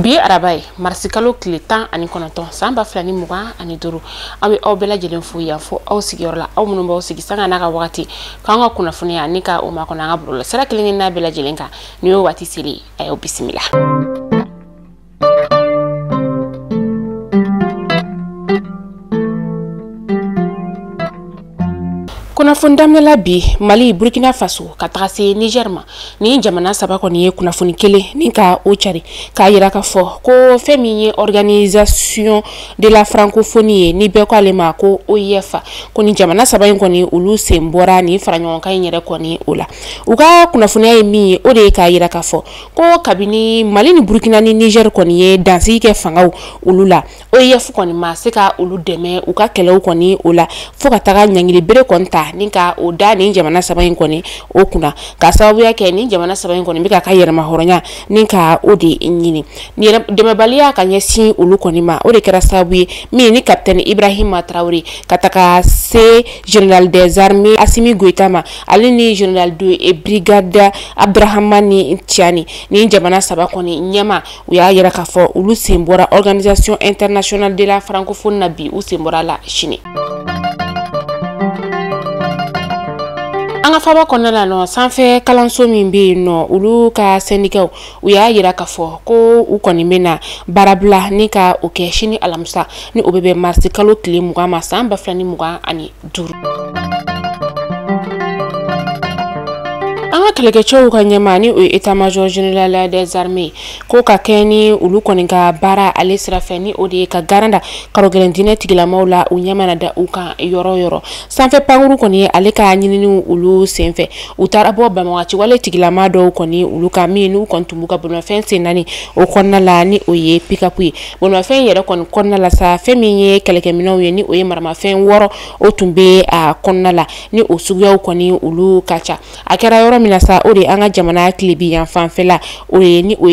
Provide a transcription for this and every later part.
Bi arabai marsikalo kile 10 ani konoton samba flani muga ani duru awe aw bela jelen fu ya fo aw sigiyorla aw munun baw sigi sanga naga wakati kanga kuna funi ya nika o makona nga bulo sara kilingen na bela jelen ka niyo wati sili ayo bismillah. Kuna fundamna la bi Mali Burkina Faso katase Niger ma ni jamana saba ko ni kuna funi kele ni ka o chari ka yira ka fo ko femi organisation de la francophonie ni be ko alema ko OIF ko ni jamana saba ko ni ulu sembora ni faranyon ka nyere ko ni ola uga kuna funi ay mi o de ka yira ka fo ko kabini Mali ni Burkina ni Niger ko ni dansi ke fangaw ulula OIF ko ni masika ulu deme uka kele ko ni ola fo ka taga nyangiri bere konta ninka o da ni jamana saba yin koni o kuna ka sababu yake ni jamana saba yin koni bika ka yerma horonya ninka o de nyini ni de balia ka nyesi ulu koni ma o de kera sababu mi ni capitaine Ibrahima Traoré kataka se général des armées Assimi Goïta ma ali ni général de brigade Abdrahamani Tiani ni jamana saba koni nyama uya yera ka fo ulu sembora organisation internationale de la francophonie nabi u sembora la Chine. Anga faba konnala no sanfé kalanso min be no ulu ka syndicat uya yira ka fo ko u koni mena barabla ni ka o ke shini alamsa ni obebe marsi kalo kile muga ma samba flani muga ani duru anga keleke chow ka nyamani o état major général des armées ko ka keni ulu koni ka bara ale srafeni o de ka garanda karogelendine tigila maula u nyamana da u ka yoro sanfé panguru koni ale ka nyinini ulu senfe utarabo bamawachi wale tigila mado koni ulu ka minu kontumbuka bonma fense nani o konna la ni o ye pikapui bonma fen yere kon konna la sa feminye keleke minaw ye ni o ye marama fen woro o tumbe a konna la ni o sugya koni ulu kacha akera yoro minasa ore anga jamana klibi yan fanfela ore ni o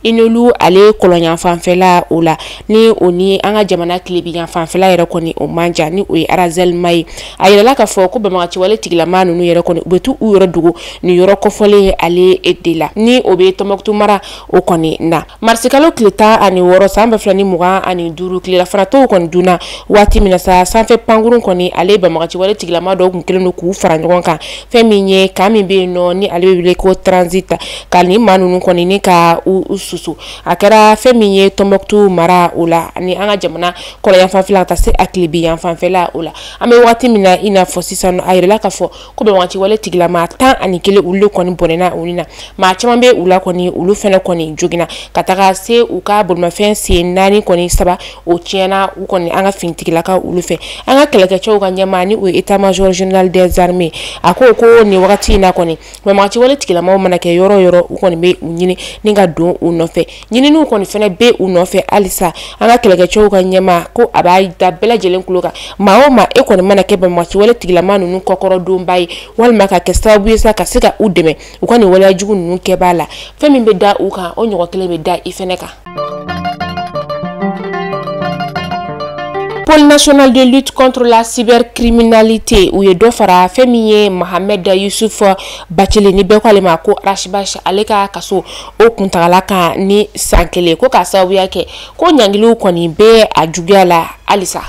inelu ale kolonya fanfela ola ni oni anga jamana klibi yan fanfela yere koni o manja ni o arazel mai ayela la ka fo ko bama ci wale tigla manu nu yere koni betu u yoro dugo ni yoro ko fole ale edela ni obe tomoktu mara o koni na marsikalo kleta ani woro samba flani muga ani duru klela frato kon duna wati minasa sanfe pangurun koni ale bama ci wale tigla mado kun keleno ku faranjon kan feminye kami be no ni ale bele ko transit kali manu koni ni ka ususu akara feminye tomoktu mara ola ni anga jamana ko ya fanfela ta se aklibi ya fanfela ola ame wati mina ina fosisa no ayre la ka fo ko be wanti wale tigla ma tan ani kele ulu koni bonena unina ma chama be ula koni ulu fena koni jogina kataka se uka bolma fen se nani koni saba o tiena u koni anga fin tigla ka ulu fe anga keleke cho ga nyamani o état major général des armées ako ko ni wakati na koni mama ci wale tigla ma mana ke yoro u koni be unyini ninga don u nofe nyini nu koni fena be u nofe alisa anga keleke cho ga nyama ko abai da bela jelen kuloka ma e koni mana ke ba ma ci wale tigla ma nu kokoro don bai wal maka ke sabu yesa ka sika udeme u koni wale jugu nu ke bala femi be da u ka onyo ko kele be da ifeneka. Pôle national de lutte contre la cybercriminalité ou ye dofara femiye Mohamed Youssouf Bachele ni be kwale mako Rashibash aleka kaso o kuntagala ka ni sankele ko ka sabu yake ko nyangilu ko ni be ajugala alisa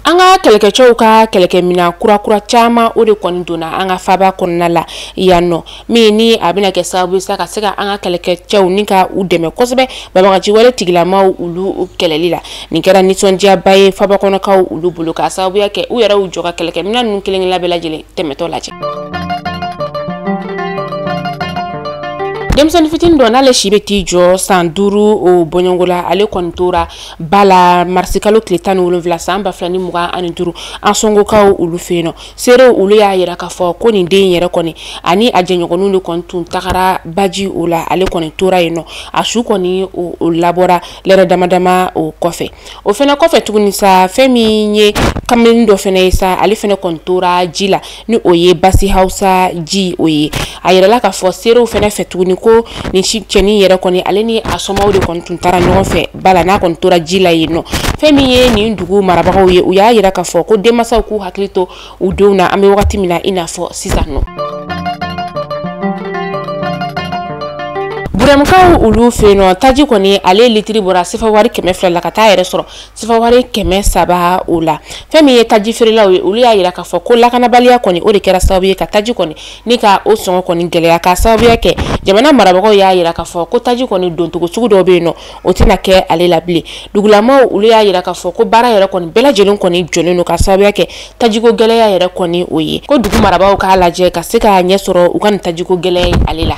anga keleke chouka keleke mina kura chama ode koni dona anga faba konna la yano mini abina ke sabu saka sika anga keleke chou nika udeme kosebe baba ji wale tigila ma ulu kelelila nikera nitsonjia baye faba konna ka ulu buluka sabu yake uyara ujoka keleke mina nunkeleng la bela jele temeto laje Demson fitin dona le shibeti jo sanduru o bonyongola ale kontora bala marsikalo kletan ulu vla samba flani muga aniduru ansongo ka ulu feno sero ulu ya yera ka fo ko ni de yera koni ani ajenyo konu le kontun takara baji ula ale koni tora yeno ashu koni o labora lere damadama o kofe o fena kofe tuguni sa femi nye kamelin do fena isa ale fena kontora jila ni oye basi hausa ji oye ayera la ka fo sero fena fetuguni ko ni cheni yera koni aleni asoma de kontun tara nyofe bala na kontora jila yeno femi ye ni ndugu marabago ye uya yera ka fo ko demasa ku haklito udona ame wakati mina ina fo sisano Buramukaw ulu feno taji koni ale litiri bora sifa wari kɛmɛ fila la ka taa yɛrɛ sɔrɔ sifa wari kɛmɛ saba o la fɛn min ye taji feerelaw ye olu y'a yira k'a fɔ ko lakanabaliya kɔni o de kɛra sababu ye ka taji kɔni ni ka o sɔngɔ kɔni gɛlɛya ka sababuya kɛ jamana marabagaw y'a yira k'a fɔ ko taji kɔni doncogo sugu dɔw bɛ yen nɔ o tɛna kɛ ale la bilen dugulamaw olu y'a yira k'a fɔ ko baara yɛrɛ kɔni bɛɛ lajɛlen kɔni jɔlen don ka sababuya kɛ tajiko gɛlɛya yɛrɛ kɔni o ye ko dugu marabagaw k'a lajɛ ka se ka ɲɛ sɔrɔ u ka nin tajiko gɛlɛya ye ale la.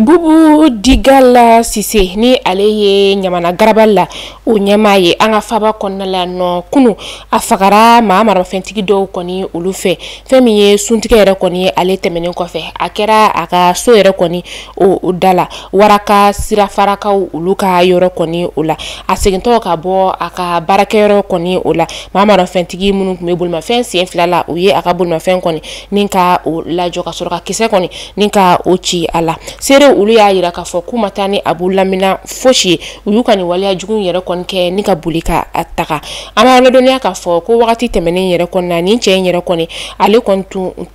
Bubu Digala Sise ni ale ye Ɲamana Garabali la o ɲɛmaa ye an ka faba kɔnɔna la nɔ kunu a fagara maa marafɛntigi dɔw kɔni olu fɛ fɛn min ye suntigɛ yɛrɛ kɔni ye ale tɛmɛnen kɔfɛ a kɛra a ka so yɛrɛ kɔni o da la waraka sirafarakaw olu ka yɔrɔ kɔni o la a segintɔ ka bɔ a ka baarakɛyɔrɔ kɔni o la maa marafɛntigi minnu tun bɛ bolimafɛn sen fila la u ye a ka bolimafɛn kɔni ni ka o lajɔ ka sɔrɔ ka kisɛ kɔni ni ka o ci a la seere olu y'a yira k'a fɔ k'u ma taa ni abu lamina fosi ye u y'u ka nin waleya jugu yɛrɛ kɔni kɛ ni ka boli ka taga an b'a ladɔnniya k'a fɔ ko wagati tɛmɛnen yɛrɛ kɔni na nin cɛ in yɛrɛ kɔni ale kɔni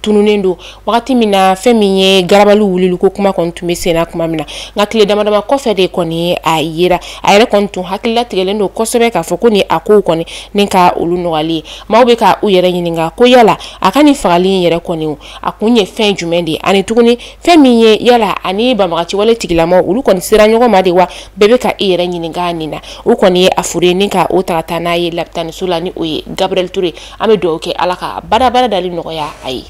tununen don wagati min na fɛn min ye garabali wulili ko kuma kɔni tun bɛ sen na kuma min na nka tile damadama kɔfɛ de kɔni a yera a yɛrɛ kɔni tun hakilila tigɛlen don kosɛbɛ k'a fɔ ko ni a kow kɔni ni ka olu nɔgɔyali ye maaw bɛ ka u yɛrɛ ɲininka ko yala a ka nin fagali in yɛrɛ kɔni a kun ye fɛn jumɛn de ye ani tuguni fɛn min ye yala ani bamagaci wale tigilama olu kɔni sera ɲɔgɔn ma de wa bɛɛ bɛ ka i yɛrɛ ɲininka nin na o kɔni ye a fure ni ka o ta ka taa n'a ye lapitaniso la ni o ye Gabriel Touré an bɛ dugawu kɛ ala ka baara dali nɔgɔya a ye.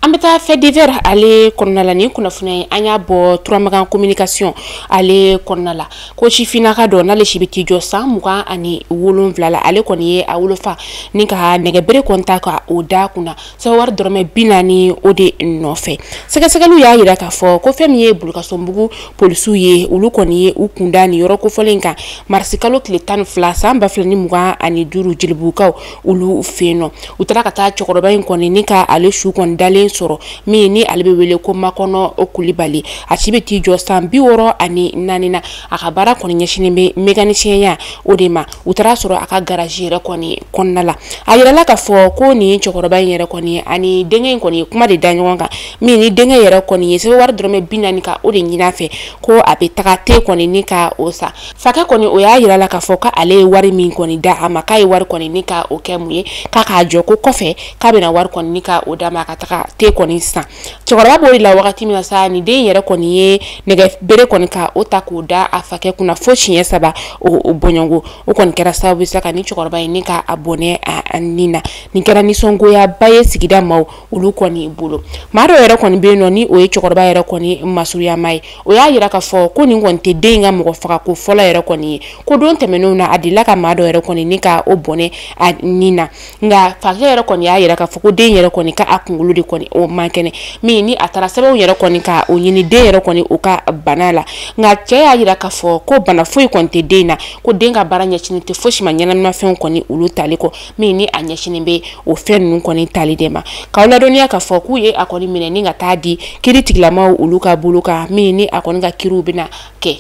An bɛ taa fait divers ale kɔnɔna la ni kunnafoniya an y'a bɔ Turamagan communication ale kɔnɔna la ko sifinaka dɔ n'ale si bɛ t'i jɔ san 27 la ale kɔni ye a wolofa ni ka nɛgɛbere kɔni ta ka o da kunna sabu wari dɔrɔmɛ 40 o de nɔfɛ sɛgɛsɛgɛliw y'a yira k'a fɔ ko fɛn min ye Bolokasɔnbugu polisiw ye olu kɔni ye u kunda ni yɔrɔ kofɔlen kan marisi kalo tile 12 san 2025 jelibugukaw olu fɛ yen nɔ u taara ka taa cɛkɔrɔba in kɔni ni ka ale su kɔni dalen sɔrɔ min ni ale bɛ wele ko Makɔnɔ Kulibali a si bɛ t'i jɔ san 64 na a ka baara kɔni ɲɛsinen bɛ mécanicien o de ma u taara sɔrɔ a ka garage yɛrɛ kɔni kɔnɔna la a yirala k'a fɔ ko nin cɛkɔrɔba in yɛrɛ kɔni ani denkɛ in kɔni kuma de da ɲɔgɔn kan min ni denkɛ yɛrɛ kɔni ye sɛbɛn wari dɔrɔmɛ 40 ka o de ɲini a fɛ ko a bɛ taga te kɔni ni ka o sa fakɛ kɔni o y'a yirala k'a fɔ ko ale ye wari min kɔni da a ma k'a ye wari kɔni ni ka o kɛ mun ye k'a k'a jɔ ko kɔfɛ k'a bɛna wari kɔni ni ka o d'a ma ka taga te kɔni san cɛkɔrɔba b'o de la wagati min na sa ni den yɛrɛ kɔni ye nɛgɛbere kɔni ka o ta k'o da a fakɛ kunna fo siɲɛ 3 o bɔɲɔngo o kɔni kɛra sababu sa ka ni cɛkɔrɔba ye ni ka a bɔnɛ a nin na nin kɛra nisɔngoyaba ye sigida maaw olu kɔni bolo maa dɔ yɛrɛ kɔni bɛ yen nɔ ni o ye cɛkɔrɔba yɛrɛ kɔni masuruyama ye o y'a yira k'a fɔ ko nin kɔni tɛ den ka mɔgɔ faga ko fɔlɔ yɛrɛ kɔni ye ko don tɛmɛnenw na a delila ka maa dɔ yɛrɛ kɔni ni ka o bɔnɛ a nin na nka fakɛ yɛrɛ kɔni y'a yira k'a fɔ ko den yɛrɛ kɔni ka a kunkolo de kɔni o man kɛnɛ min ni a taara sɛbɛnw yɛrɛ kɔni ka o ɲini den yɛrɛ kɔni o ka bana la nka cɛ y'a yira k'a fɔ ko bana foyi kɔni tɛ den na ko den ka baara ɲɛsinen tɛ fosi ma ɲɛnaminafɛnw kɔni olu tali kɔ min ni a ɲɛsinen bɛ o fɛn ninnu kɔni tali de ma k'aw ladɔnniya k'a fɔ k'u ye a kɔni minɛ ni ka taa di kiiri tigilamaw olu ka bolo kan min ni a kɔni ka kiiriw bɛna kɛ.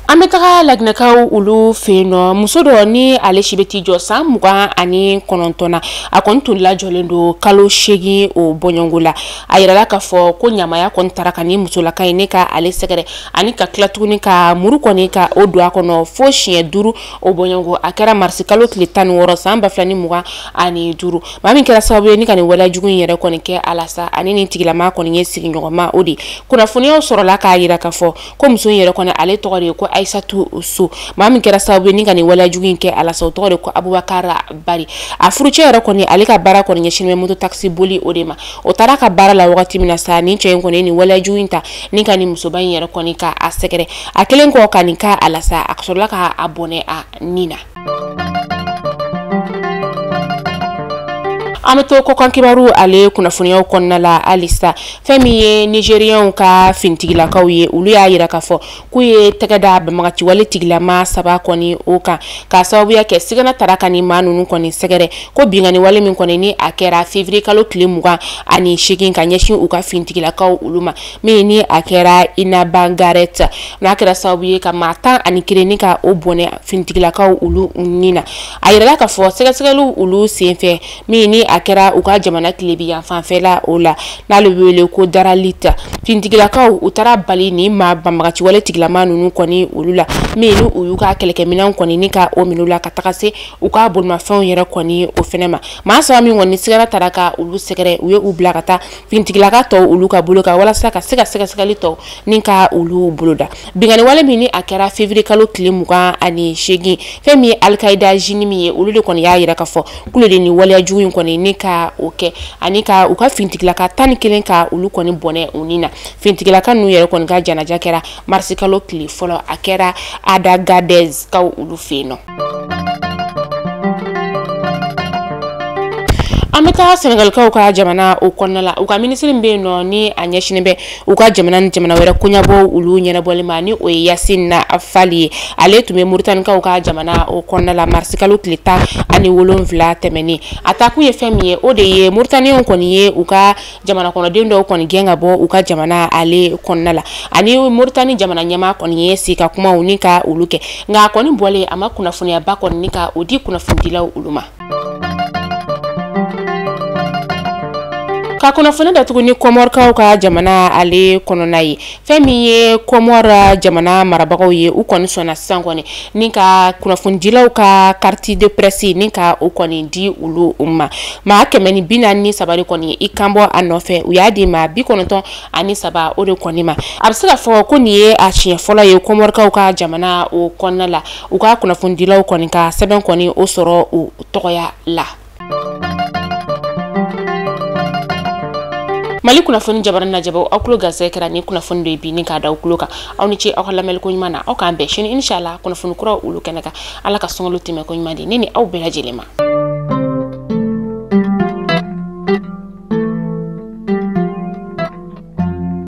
An bɛ taga Laginɛkaw olu fɛ yen nɔ muso dɔ ni ale si bɛ t'i jɔ san 29 na a kɔni tun lajɔlen don kalo 8 o bɔɲɔngo la a yirala k'a fɔ ko ɲamaya kɔni taara ka ni musolaka ye ne ka ale sɛgɛrɛ ani ka tila tuguni ka muru kɔni ka o don a kɔnɔ fo siɲɛ 5 o bɔɲɔngo a kɛra marisi kalo tile 16 san 2025 maa min kɛra sababu ye ni ka nin waleyajugu in yɛrɛ kɔni kɛ a la sa ani nin tigilama kɔni ye sigiɲɔgɔnma o de kunnafoniyaw sɔrɔla k'a yira k'a fɔ ko muso in yɛrɛ kɔni ale tɔgɔ de ye ko Aisatu So maa min kɛra sababu ye ni ka nin waleyajugu in kɛ a la sa o tɔgɔ de ko Abubakar Bari a furucɛ yɛrɛ kɔni ale ka baara kɔni ɲɛsinnen bɛ moto taxi boli o de ma o taara ka baara la wagati min na sa nin cɛ in kɔni ye nin waleyajugu in ta ni ka nin musoba in yɛrɛ kɔni ka a sɛgɛrɛ a kelen kɔ ka nin ka a la sa a sɔrɔla ka a bɔnɛ a nin na. Ameto ko kankibaru ale kunnafoniyaw kɔnɔna la alisa fɛn min ye Nigériens ka fintigilakaw ye olu y'a yira k'a fɔ k'u ye tɛgɛ da banbagaci wale tigilama 3 kɔni o kan ka sababuya kɛ sigana tara ka ni maa ninnu kɔni sɛgɛrɛ ko bingani wale min kɔni ni a kɛra février kalo tile 28 ka ɲɛsin u ka fintigilakaw olu ma min ni a kɛra Inaba Garrett n'a kɛra sababu ye ka maa 11 ni ka o bɔnɛ fintigilakaw olu nina a yirala k'a fɔ sɛgɛsɛgɛliw olu senfɛ min ni a kɛra u ka jamana tilebiya fanfɛla o la n'ale wele ko Daralita fintigilakaw u tara bali ni maa banbagaci wale tigilama ninnu kɔni olu la min ni u y'u ka kɛlɛkɛminɛnw kɔni ni ka o minɛ la ka taga se u ka bolimafɛnw yɛrɛ kɔni o fɛnɛ ma maa saba min kɔni sigara tara ka olu sɛgɛrɛ u ye u bila ka taa fintigilaka tɔw olu ka bolo kan walasa ka se ka sɛgɛsɛgɛli tɔw ni ka olu boloda bingani wale min ni a kɛra février kalo tile 28 fɛn min ye Al-Qaïda jini min ye olu de kɔni y'a yira k'a fɔ k'olu de ni waleya jugu in kɔni ni ka o kɛ ani ka u ka fintigilaka 11 ka olu kɔni bɔnɛ u ni na fintigilaka ninnu yɛrɛ kɔni ka janaja kɛra mars kalo tile fɔlɔ a kɛra Adagadez kaw olu fɛ yen nɔ. Ameta Senegalkaw ka jamana o kɔnɔna la u ka ministre be no ni a ɲɛsinin bɛ u ka jamana ni jamana wɛrɛ koɲabɔ olu ɲɛnabɔli ma ni o ye Yassine Affali ale tun bɛ Mauritanienkaw ka jamana o kɔnɔna la mars kalo tile 17 tɛmɛnen a ta kun ye fɛn min ye o de ye Mauritanienw kɔni ye u ka jamana kɔnɔden dɔw kɔni gɛn ka bɔ u ka jamana ale kɔnɔna la ani Mauritanie jamana ɲɛma kɔni ye sika kumaw ni ka olu kɛ nka kɔni bɔlen a ma kunnafoniya ba kɔni ni ka o di kunnafonidilaw olu ma. Ka kunnafoni datugu ni Komorkaw ka jamana ale kɔnɔna ye fɛn min ye Komor jamana marabagaw ye u kɔni sɔnna sisan kɔni ni ka kunnafonidilaw ka carte de presse ni ka o kɔni di olu ma maa 143 kɔni i kan bɔ a nɔfɛ u y'a di maa 93 o de kɔni ma a bɛ se ka fɔ ko nin ye a tiɲɛ fɔlɔ ye Komorkaw ka jamana o kɔnɔna la u ka kunnafonidilaw kɔni ka sɛbɛn kɔni o sɔrɔ o tɔgɔya la. Mali kunnafoni jabaran na jabo aw kulo gazɛ kɛra ni kunnafoni do bi ni ka da aw kulo kan aw ni ce aw ka lamɛli ko ɲuman na aw k'an bɛn sini inshallah kunnafoni kura olu kɛnɛ kan ala ka sɔngɔlo tɛmɛ ko ɲuman di ne ni aw bɛɛ lajɛlen ma.